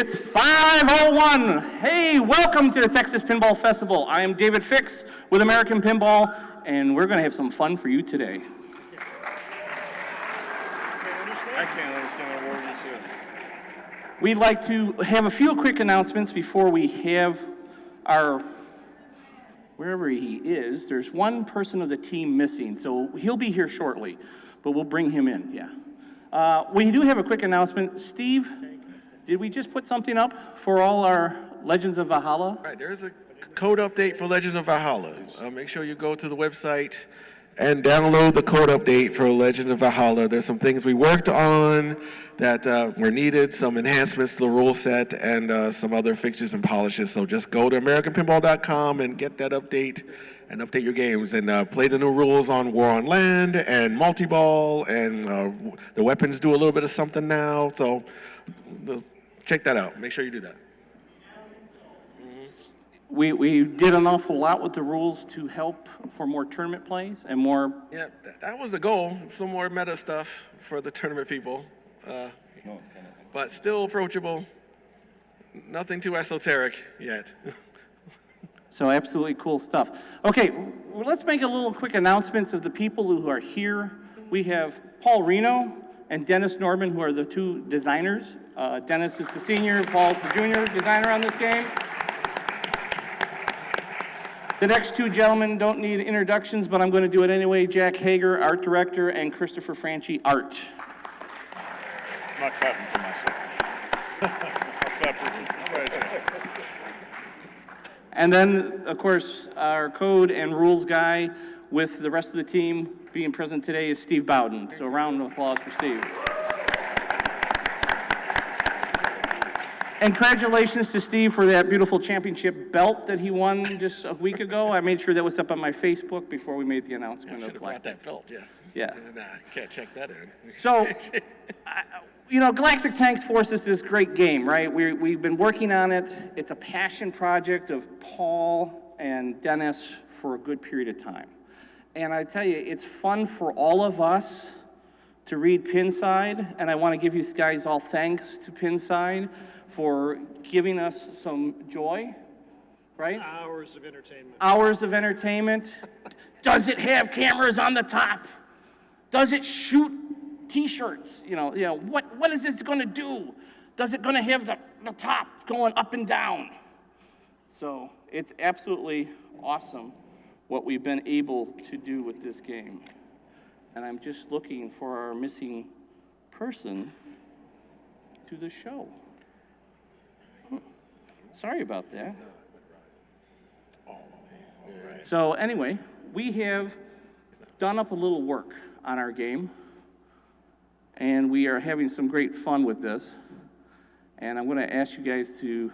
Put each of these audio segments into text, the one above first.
It's 5:01. Hey, welcome to the Texas Pinball Festival. I am David Fix with American Pinball, and we're going to have some fun for you today. I can't understand a word you said. We'd like to have a few quick announcements before we have our, wherever he is, there's one person of the team missing, so he'll be here shortly, but we'll bring him in, yeah. We do have a quick announcement. Steve, did we just put something up for all our Legends of Valhalla? Right, there's a code update for Legends of Valhalla. Make sure you go to the website and download the code update for Legends of Valhalla. There's some things we worked on that were needed, some enhancements to the rule set, and some other fixtures and polishes. So just go to AmericanPinball.com and get that update and update your games and play the new rules on War on Land and multi-ball, and the weapons do a little bit of something now. So check that out. Make sure you do that. We did an awful lot with the rules to help for more tournament plays and more. Yeah, that was the goal. Some more meta stuff for the tournament people, but still approachable. Nothing too esoteric yet. So absolutely cool stuff. Okay, well, let's make a little quick announcements of the people who are here. We have Paul Reno and Dennis Norman, who are the two designers. Dennis is the senior, Paul's the junior designer on this game. The next two gentlemen don't need introductions, but I'm going to do it anyway. Jack Hager, art director, and Christopher Franchi, art. I'm not clapping for myself. I'll clap for you. And then, of course, our code and rules guy with the rest of the team being present today is Steve Bowden. So a round of applause for Steve. And congratulations to Steve for that beautiful championship belt that he won just a week ago. I made sure that was up on my Facebook before we made the announcement. I should have brought that belt, yeah. Yeah. Nah, can't check that in. So, you know, Galactic Tanks Force is this great game, right? We've been working on it. It's a passion project of Paul and Dennis for a good period of time. And I tell you, it's fun for all of us to read Pinside, and I want to give you guys all thanks to Pinside for giving us some joy, right? Hours of entertainment. Hours of entertainment. Does it have cameras on the top? Does it shoot T-shirts? You know, what is this going to do? Does it going to have the top going up and down? So it's absolutely awesome what we've been able to do with this game. And I'm just looking for our missing person to the show. Sorry about that. So anyway, we have done up a little work on our game, and we are having some great fun with this. And I'm going to ask you guys to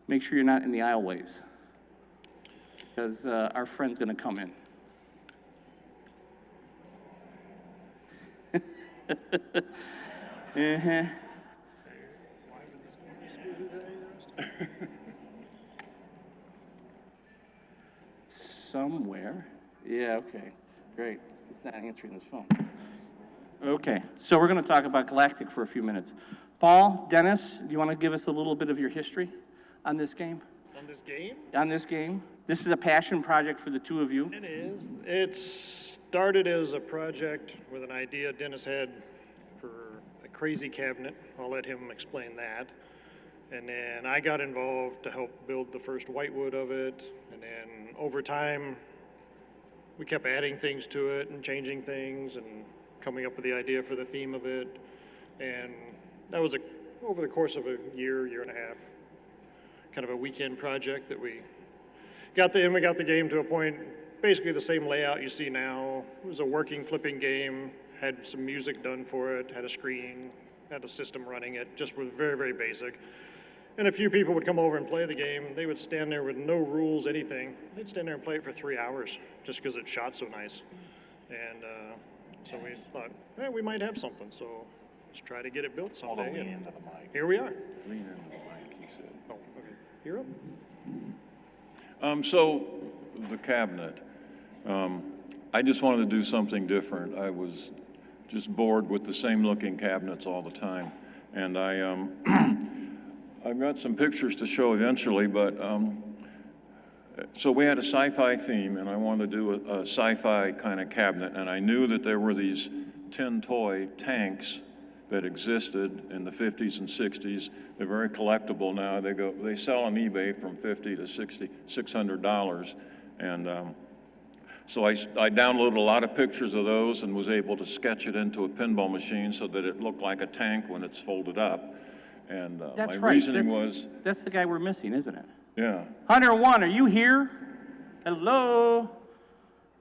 make sure you're not in the aisleways, because our friend's going to come in. Uh-huh. Somewhere. Yeah, okay. Great. He's not answering his phone. Okay, so we're going to talk about Galactic for a few minutes. Paul, Dennis, do you want to give us a little bit of your history on this game? On this game? On this game. This is a passion project for the two of you. It is. It started as a project with an idea Dennis had for a crazy cabinet. I'll let him explain that. And then I got involved to help build the first whitewood of it. And then over time, we kept adding things to it and changing things and coming up with the idea for the theme of it. And that was over the course of a year and a half, kind of a weekend project that we got the game to a point, basically the same layout you see now. It was a working flipping game, had some music done for it, had a screen, had a system running it, just was very, very basic. And a few people would come over and play the game. They would stand there with no rules, anything. They'd stand there and play it for 3 hours just because it shot so nice. And so we thought, we might have something. So let's try to get it built someday. Lean into the mic. Here we are. Lean into the mic, he said. Oh, okay. You're up. So the cabinet, I just wanted to do something different. I was just bored with the same looking cabinets all the time. And I've got some pictures to show eventually, but so we had a sci-fi theme, and I wanted to do a sci-fi kind of cabinet, and I knew that there were these tin toy tanks that existed in the 50s and 60s. They're very collectible now. They sell on eBay from $50 to $600, and so I downloaded a lot of pictures of those and was able to sketch it into a pinball machine so that it looked like a tank when it's folded up. And That's my right. reasoning was, That's the guy we're missing, isn't it? yeah. Hunter 1, are you here? Hello?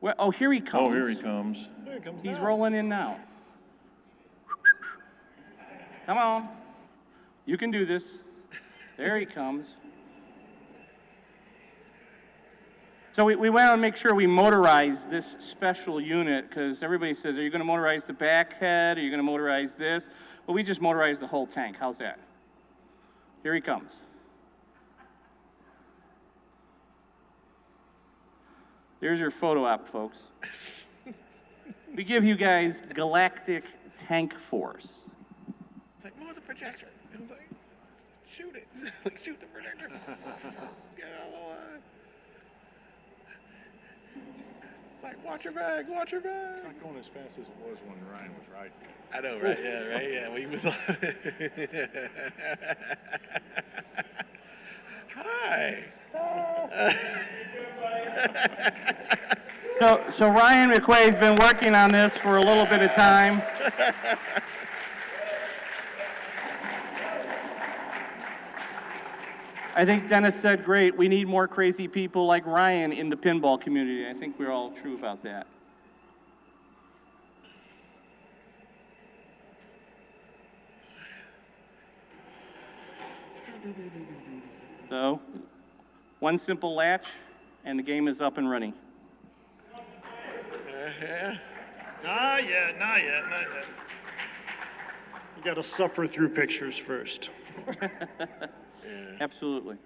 Well, oh, here he comes. Oh, here he comes. There it comes He's now. rolling in now. Come on. You can do this. There he comes. So we want to make sure we motorize this special unit because everybody says, are you going to motorize the back head? Are you going to motorize this? Well, we just motorize the whole tank. How's that? Here he comes. There's your photo op, folks. We give you guys Galactic Tank Force. It's like, move the projector. It's like, shoot it. Like, shoot the projector. Get out of the way. It's like, watch your bag, watch your bag. It's not going as fast as it was when Ryan was riding. I know, right? Yeah, right? Yeah, when he was on Hi. So Ryan McQuaid's been working on this for a little bit of time. I think Dennis said great. We need more crazy people like Ryan in the pinball community. I think we're all true about that. So, one simple latch, and the game is up and running. Not yet, not yet, not yet. You gotta suffer through pictures first. Absolutely.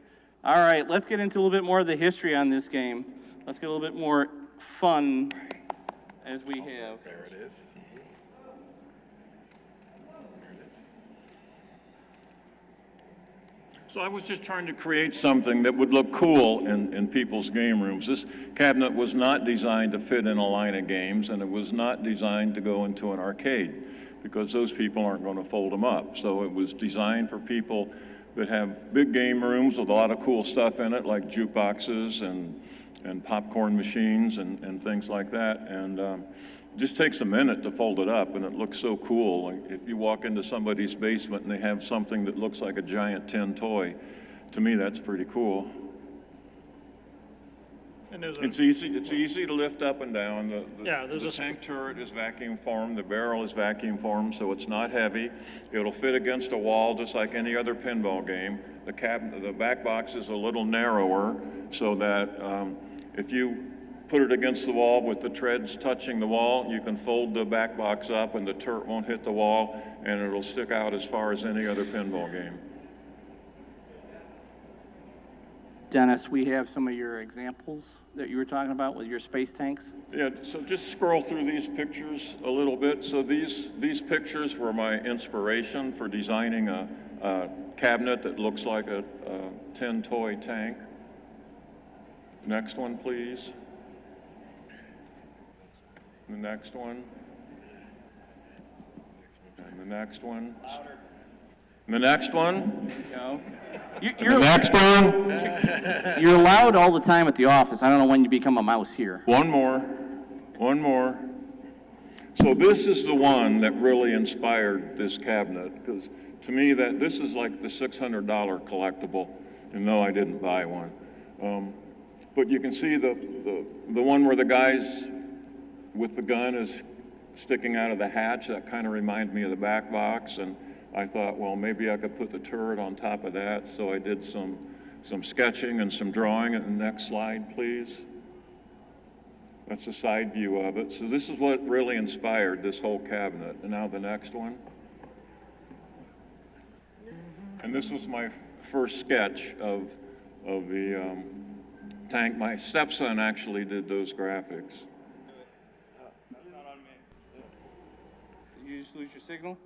All right, let's get into a little bit more of the history on this game. Let's get a little bit more fun as we have. There it is. So I was just trying to create something that would look cool in people's game rooms. This cabinet was not designed to fit in a line of games, and it was not designed to go into an arcade because those people aren't going to fold them up. So it was designed for people that have big game rooms with a lot of cool stuff in it, like jukeboxes and popcorn machines and things like that. And it just takes a minute to fold it up, and it looks so cool. Like if you walk into somebody's basement and they have something that looks like a giant tin toy, to me that's pretty cool. And there's It's easy to lift up and down. There's The a tank turret is vacuum formed, the barrel is vacuum formed, so it's not heavy. It'll fit against a wall just like any other pinball game. The back box is a little narrower so that if you put it against the wall with the treads touching the wall, you can fold the back box up and the turret won't hit the wall and it'll stick out as far as any other pinball game. Dennis, we have some of your examples that you were talking about with your space tanks. Yeah, so just scroll through these pictures a little bit. So these pictures were my inspiration for designing a cabinet that looks like a tin toy tank. Next one, please. The next one. And the next one. And the next one. No. And the next one. You're loud all the time at the office. I don't know when you become a mouse here. One more. One more. So this is the one that really inspired this cabinet, because to me this is like the $600 collectible, and no, I didn't buy one. But you can see the one where the guy's with the gun is sticking out of the hatch. That kind of reminded me of the back box, and I thought, well, maybe I could put the turret on top of that. So I did some sketching and some drawing. And the next slide, please. That's a side view of it. So this is what really inspired this whole cabinet. And now the next one. And this was my first sketch of the tank. My stepson actually did those graphics. Did you just lose your signal?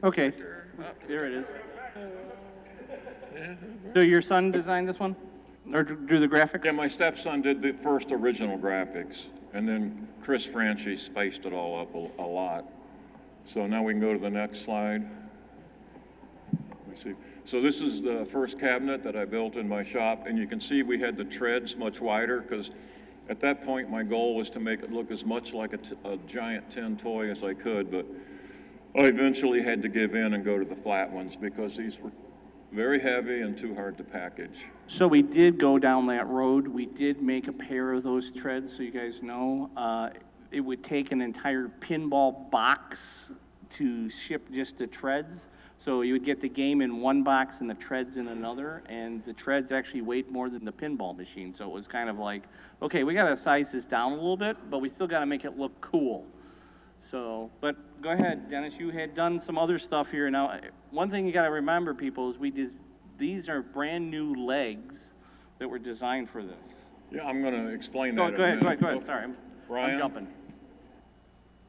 Okay, there it is. So your son designed this one? Or drew the graphics? Yeah, my stepson did the first original graphics, and then Chris Franchi spaced it all up a lot. So now we can go to the next slide. Let me see. So this is the first cabinet that I built in my shop, and you can see we had the treads much wider, because at that point my goal was to make it look as much like a giant tin toy as I could, but I eventually had to give in and go to the flat ones because these were very heavy and too hard to package. So we did go down that road. We did make a pair of those treads, so you guys know. It would take an entire pinball box to ship just the treads. So you would get the game in one box and the treads in another, and the treads actually weighed more than the pinball machine. So it was kind of like, okay, we gotta size this down a little bit, but we still gotta make it look cool. So, but go ahead, Dennis, you had done some other stuff here. Now, one thing you gotta remember, people, is these are brand new legs that were designed for this. Yeah, I'm going to explain Go that in a ahead, minute. go ahead, sorry, I'm Ryan? jumping.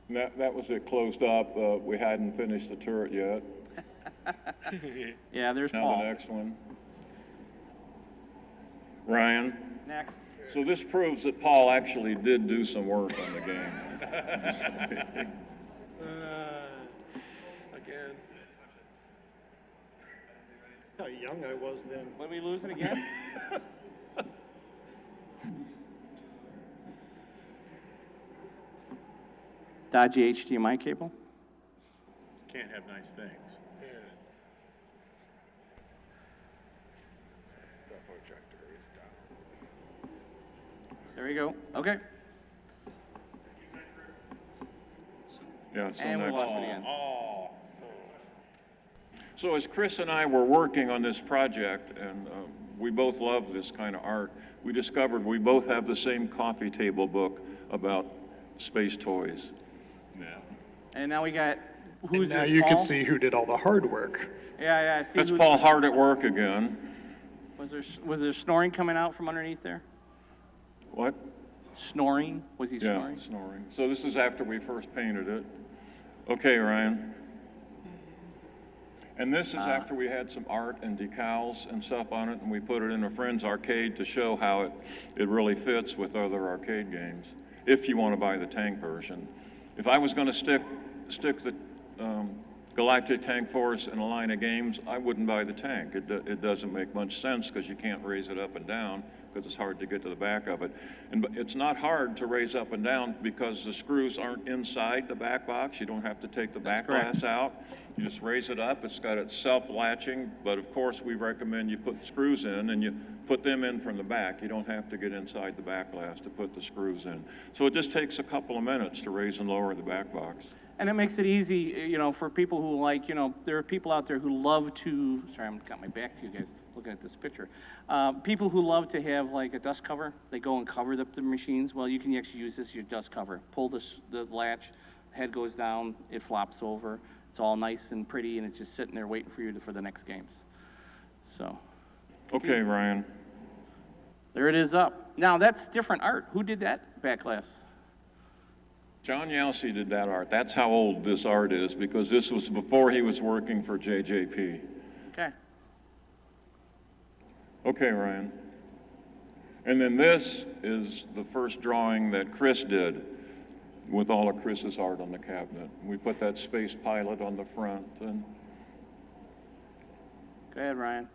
That was it closed up. We hadn't finished the turret yet. Yeah, there's Now Paul. the next one. Ryan. Next. So this proves that Paul actually did do some work on the game. Again. How young I was then. What, we losing again? Dodgy HDMI cable? Can't have nice things. There we go, okay. Yeah, so And we next lost one. it again. So as Chris and I were working on this project, and we both love this kind of art, we discovered we both have the same coffee table book about space toys. Yeah. And now we got, who's Now this, you Paul? can see who did all the hard work. Yeah, see That's who- Paul hard at work again. Was there snoring coming out from underneath there? What? Snoring? Was he Yeah, snoring? snoring. So this is after we first painted it. Okay, Ryan. And this is after we had some art and decals and stuff on it, and we put it in a friend's arcade to show how it really fits with other arcade games, if you want to buy the tank version. If I was going to stick the Galactic Tank Force in a line of games, I wouldn't buy the tank. It doesn't make much sense because you can't raise it up and down because it's hard to get to the back of it. And it's not hard to raise up and down because the screws aren't inside the back box. You don't have to take the back glass out. You just raise it up. It's got its self-latching, but of course we recommend you put screws in and you put them in from the back. You don't have to get inside the back glass to put the screws in. So it just takes a couple of minutes to raise and lower the back box. And it makes it easy, for people who like, there are people out there who love to, sorry, I've got my back to you guys looking at this picture. People who love to have like a dust cover, they go and cover the machines. Well, you can actually use this as your dust cover. Pull the latch, head goes down, it flops over. It's all nice and pretty, and it's just sitting there waiting for you for the next games. So, Okay, Ryan. there it is up. Now, that's different art. Who did that back glass? John Yowsey did that art. That's how old this art is, because this was before he was working for JJP. Okay. Okay, Ryan. And then this is the first drawing that Chris did with all of Chris's art on the cabinet. We put that space pilot on the front. And Go ahead, Ryan.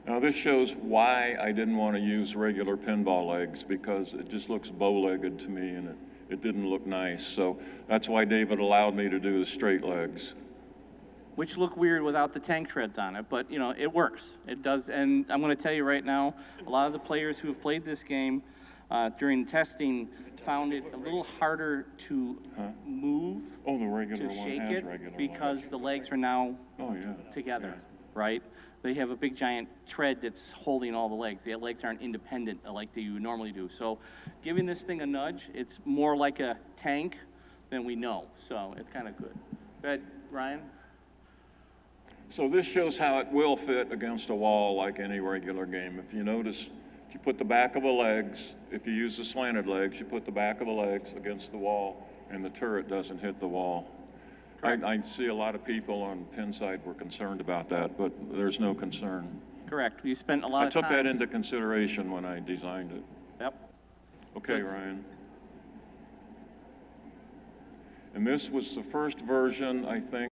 now this shows why I didn't want to use regular pinball legs, because it just looks bow-legged to me and it didn't look nice. So that's why David allowed me to do the straight legs. Which look weird without the tank treads on it, but it works. It does, and I'm going to tell you right now, a lot of the players who have played this game during testing found it a little harder to move, Oh, the regular to one shake has it, regular because legs. the legs are now Oh, yeah. together, right? They have a big giant tread that's holding all the legs. The legs aren't independent like they normally do. So giving this thing a nudge, it's more like a tank than we know. So it's kind of good. Go ahead, Ryan. So this shows how it will fit against a wall like any regular game. If you notice, if you put the back of the legs, if you use the slanted legs, you put the back of the legs against the wall and the turret doesn't hit the wall. I see a lot of people on Penn side were concerned about that, but there's no concern. Correct. You spent a lot I of took that time. into consideration when I designed it. Yep. Okay, Ryan. And this was the first version, I think.